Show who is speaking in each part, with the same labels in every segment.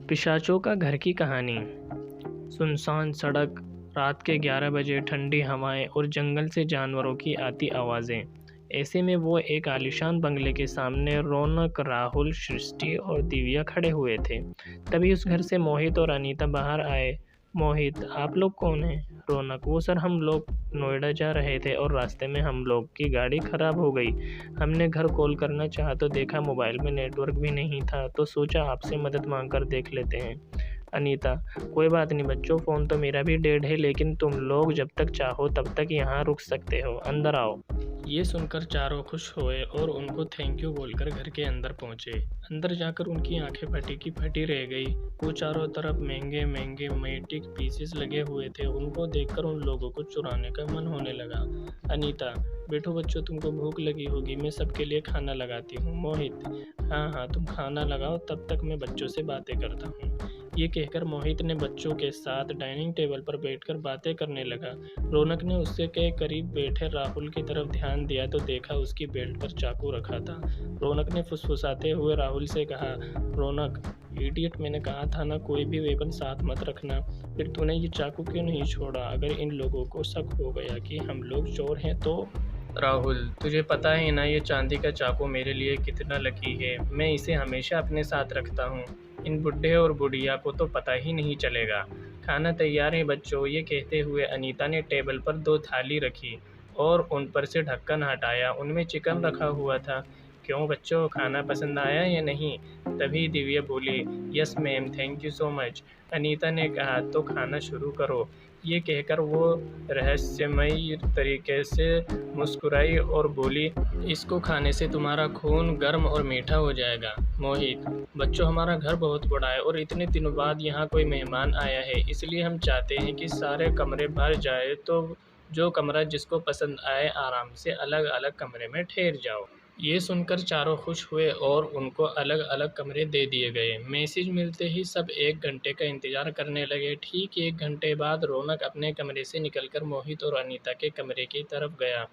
Speaker 1: पिशाचों का घर की कहानी। सुनसान सड़क, रात के 11 बजे, ठंडी हवाएं और जंगल से जानवरों की आती आवाज़ें। ऐसे में वो एक आलीशान बंगले के सामने रौनक, राहुल, सृष्टि और दिव्या खड़े हुए थे। तभी उस घर से मोहित और अनीता बाहर आए। मोहित, आप लोग कौन हैं? रौनक, वो सर हम लोग नोएडा जा रहे थे और रास्ते में हम लोग की गाड़ी खराब हो गई। हमने घर कॉल करना चाहा तो देखा मोबाइल में नेटवर्क भी नहीं था, तो सोचा आपसे मदद मांग कर देख लेते हैं। अनीता, कोई बात नहीं बच्चों, फ़ोन तो मेरा भी डेड है, लेकिन तुम लोग जब तक चाहो तब तक यहाँ रुक सकते हो, अंदर आओ। ये सुनकर चारों खुश हुए और उनको थैंक यू बोलकर घर के अंदर पहुंचे। अंदर जाकर उनकी आंखें फटी की फटी रह गई। वो चारों तरफ महंगे महंगे मेटिक पीसेस लगे हुए थे। उनको देखकर उन लोगों को चुराने का मन होने लगा। अनीता, बैठो बच्चों, तुमको भूख लगी होगी, मैं सबके लिए खाना लगाती हूँ। मोहित, हाँ हाँ तुम खाना लगाओ, तब तक मैं बच्चों से बातें करता हूँ। ये कहकर मोहित ने बच्चों के साथ डाइनिंग टेबल पर बैठकर बातें करने लगा। रौनक ने उससे के करीब बैठे राहुल की तरफ ध्यान दिया तो देखा उसकी बेल्ट पर चाकू रखा था। रौनक ने फुसफुसाते हुए राहुल से कहा, रौनक, इडियट, मैंने कहा था ना कोई भी वेपन साथ मत रखना। फिर तूने ये चाकू क्यों नहीं छोड़ा? अगर इन लोगों को शक हो गया कि हम लोग चोर हैं तो? राहुल, तुझे पता है ना ये चांदी का चाकू मेरे लिए कितना लकी है। मैं इसे हमेशा अपने साथ रखता हूँ। इन बुढ़े और बुढ़िया को तो पता ही नहीं चलेगा। खाना तैयार है बच्चों। ये कहते हुए अनीता ने टेबल पर 2 थाली रखी और उन पर से ढक्कन हटाया। उनमें चिकन रखा हुआ था। क्यों बच्चों, खाना पसंद आया या नहीं? तभी दिव्या बोली, yes ma'am, thank you so much. Anita ने कहा, तो खाना शुरू करो। ये कहकर वो रहस्यमयी तरीके से मुस्कुराई और बोली, इसको खाने से तुम्हारा खून गर्म और मीठा हो जाएगा। मोहित, बच्चों, हमारा घर बहुत बड़ा है और इतने दिनों बाद यहाँ कोई मेहमान आया है, इसलिए हम चाहते हैं कि सारे कमरे भर जाए, तो जो कमरा जिसको पसंद आए आराम से अलग अलग कमरे में ठहर जाओ। ये सुनकर चारों खुश हुए और उनको अलग अलग कमरे दे दिए गए। मैसेज मिलते ही सब 1 घंटे का इंतज़ार करने लगे। ठीक 1 घंटे बाद रौनक अपने कमरे से निकलकर मोहित और अनीता के कमरे की तरफ गया।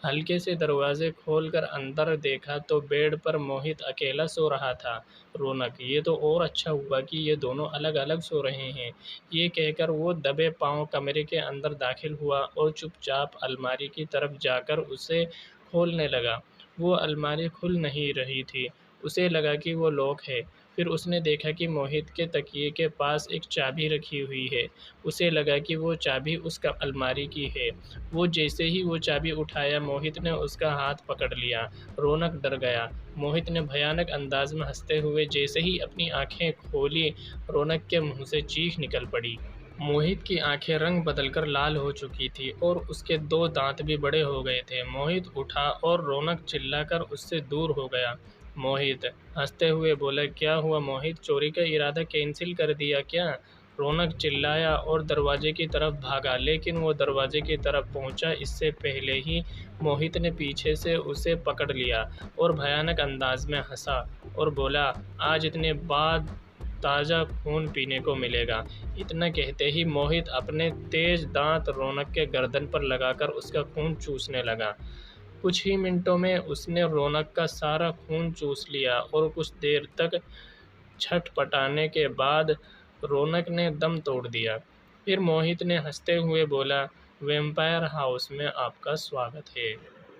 Speaker 1: हल्के से दरवाजे खोलकर अंदर देखा तो बेड पर मोहित अकेला सो रहा था। रौनक, ये तो और अच्छा हुआ कि ये दोनों अलग अलग सो रहे हैं। ये कहकर वो दबे पांव कमरे के अंदर दाखिल हुआ और चुपचाप अलमारी की तरफ जाकर उसे खोलने लगा। वो अलमारी खुल नहीं रही थी। उसे लगा कि वो लॉक है। फिर उसने देखा कि मोहित के तकिए के पास एक चाबी रखी हुई है। उसे लगा कि वो चाबी उस अलमारी की है। वो जैसे ही वो चाबी उठाया, मोहित ने उसका हाथ पकड़ लिया। रौनक डर गया। मोहित ने भयानक अंदाज में हंसते हुए जैसे ही अपनी आंखें खोली, रौनक के मुंह से चीख निकल पड़ी। मोहित की आंखें रंग बदलकर लाल हो चुकी थी और उसके 2 दांत भी बड़े हो गए थे। मोहित उठा और रौनक चिल्लाकर उससे दूर हो गया। मोहित हंसते हुए बोला, क्या हुआ मोहित, चोरी का इरादा कैंसिल कर दिया क्या? रौनक चिल्लाया और दरवाजे की तरफ भागा, लेकिन वो दरवाजे की तरफ पहुंचा इससे पहले ही मोहित ने पीछे से उसे पकड़ लिया और भयानक अंदाज में हंसा और बोला, आज इतने बाद ताज़ा खून पीने को मिलेगा। इतना कहते ही मोहित अपने तेज दांत रौनक के गर्दन पर लगाकर उसका खून चूसने लगा। कुछ ही मिनटों में उसने रौनक का सारा खून चूस लिया और कुछ देर तक छटपटाने के बाद रौनक ने दम तोड़ दिया। फिर मोहित ने हंसते हुए बोला, वैम्पायर हाउस में आपका स्वागत है।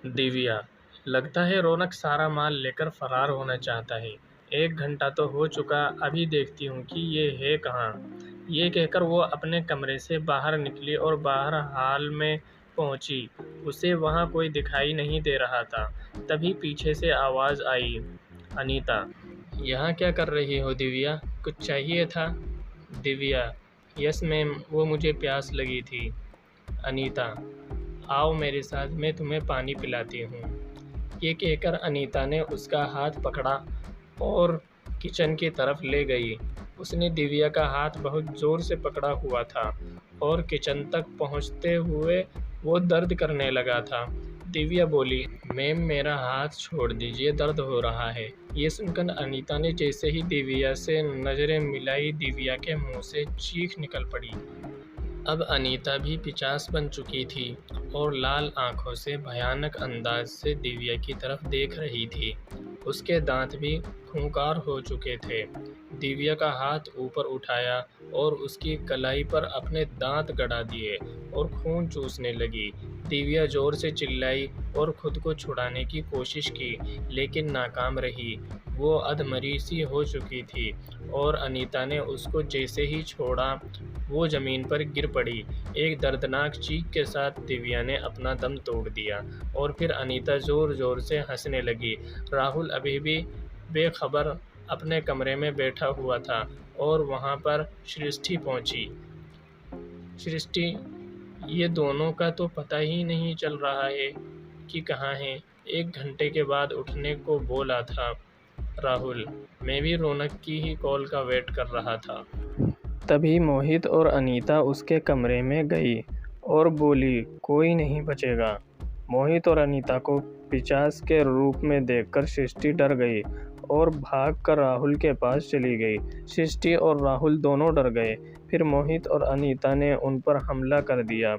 Speaker 1: दिव्या, लगता है रौनक सारा माल लेकर फरार होना चाहता है। 1 घंटा तो हो चुका, अभी देखती हूँ कि ये है कहाँ। ये कहकर वो अपने कमरे से बाहर निकली और बाहर हाल में पहुंची। उसे वहाँ कोई दिखाई नहीं दे रहा था। तभी पीछे से आवाज़ आई, अनीता, यहाँ क्या कर रही हो दिव्या, कुछ चाहिए था? दिव्या, यस मैम, वो मुझे प्यास लगी थी। अनीता, आओ मेरे साथ, मैं तुम्हें पानी पिलाती हूँ। ये कहकर अनीता ने उसका हाथ पकड़ा और किचन की तरफ ले गई। उसने दिव्या का हाथ बहुत ज़ोर से पकड़ा हुआ था और किचन तक पहुँचते हुए वो दर्द करने लगा था। दिव्या बोली, मैम मेरा हाथ छोड़ दीजिए, दर्द हो रहा है। ये सुनकर अनीता ने जैसे ही दिव्या से नज़रें मिलाई, दिव्या के मुंह से चीख निकल पड़ी। अब अनीता भी 50 बन चुकी थी और लाल आंखों से भयानक अंदाज से दिव्या की तरफ देख रही थी। उसके दांत भी खूंखार हो चुके थे। दिव्या का हाथ ऊपर उठाया और उसकी कलाई पर अपने दांत गड़ा दिए और खून चूसने लगी। दिव्या जोर से चिल्लाई और खुद को छुड़ाने की कोशिश की, लेकिन नाकाम रही। वो अधमरी सी हो चुकी थी और अनीता ने उसको जैसे ही छोड़ा, वो ज़मीन पर गिर पड़ी। एक दर्दनाक चीख के साथ दिव्या ने अपना दम तोड़ दिया और फिर अनीता ज़ोर-ज़ोर से हंसने लगी। राहुल अभी भी बेखबर अपने कमरे में बैठा हुआ था और वहाँ पर सृष्टि पहुँची। सृष्टि, ये दोनों का तो पता ही नहीं चल रहा है कि कहाँ हैं। 1 घंटे के बाद उठने को बोला था राहुल। मैं भी रौनक की ही कॉल का वेट कर रहा था। तभी मोहित और अनीता उसके कमरे में गई और बोली, कोई नहीं बचेगा। मोहित और अनीता को पिशाच के रूप में देखकर सृष्टि डर गई और भागकर राहुल के पास चली गई। सृष्टि और राहुल दोनों डर गए। फिर मोहित और अनीता ने उन पर हमला कर दिया।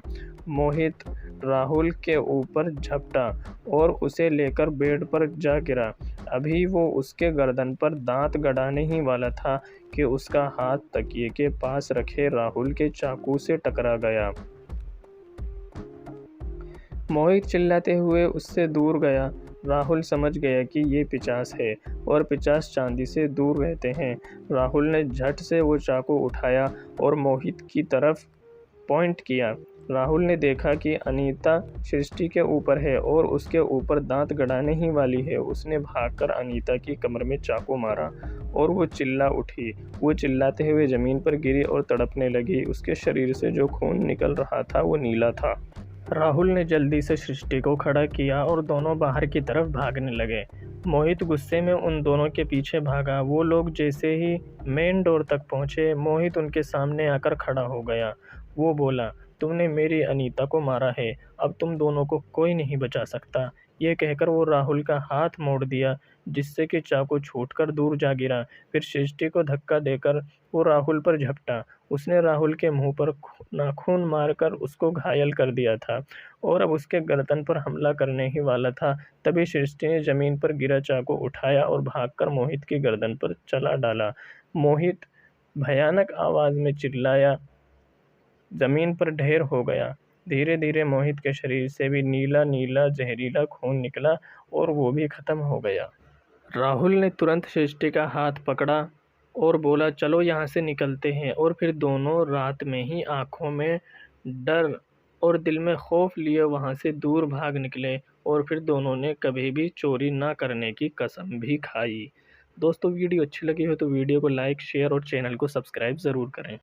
Speaker 1: मोहित राहुल के ऊपर झपटा और उसे लेकर बेड पर जा गिरा। अभी वो उसके गर्दन पर दांत गड़ाने ही वाला था कि उसका हाथ तकिए के पास रखे राहुल के चाकू से टकरा गया। मोहित चिल्लाते हुए उससे दूर गया। राहुल समझ गया कि ये पिशाच है और पिशाच चांदी से दूर रहते हैं। राहुल ने झट से वो चाकू उठाया और मोहित की तरफ पॉइंट किया। राहुल ने देखा कि अनीता सृष्टि के ऊपर है और उसके ऊपर दांत गड़ाने ही वाली है। उसने भागकर अनीता की कमर में चाकू मारा और वो चिल्ला उठी। वो चिल्लाते हुए ज़मीन पर गिरी और तड़पने लगी। उसके शरीर से जो खून निकल रहा था वो नीला था। राहुल ने जल्दी से सृष्टि को खड़ा किया और दोनों बाहर की तरफ भागने लगे। मोहित गुस्से में उन दोनों के पीछे भागा। वो लोग जैसे ही मेन डोर तक पहुंचे, मोहित उनके सामने आकर खड़ा हो गया। वो बोला, तुमने मेरी अनीता को मारा है, अब तुम दोनों को कोई नहीं बचा सकता। ये कहकर वो राहुल का हाथ मोड़ दिया, जिससे कि चाकू छूटकर दूर जा गिरा। फिर सृष्टि को धक्का देकर वो राहुल पर झपटा। उसने राहुल के मुंह पर नाखून मारकर उसको घायल कर दिया था और अब उसके गर्दन पर हमला करने ही वाला था। तभी सृष्टि ने जमीन पर गिरा चाकू उठाया और भागकर मोहित की गर्दन पर चला डाला। मोहित भयानक आवाज में चिल्लाया, जमीन पर ढेर हो गया। धीरे धीरे मोहित के शरीर से भी नीला नीला जहरीला खून निकला और वो भी खत्म हो गया। राहुल ने तुरंत सृष्टि का हाथ पकड़ा और बोला, चलो यहाँ से निकलते हैं। और फिर दोनों रात में ही आंखों में डर और दिल में खौफ लिए वहाँ से दूर भाग निकले और फिर दोनों ने कभी भी चोरी ना करने की कसम भी खाई। दोस्तों, वीडियो अच्छी लगी हो तो वीडियो को लाइक, शेयर और चैनल को सब्सक्राइब ज़रूर करें।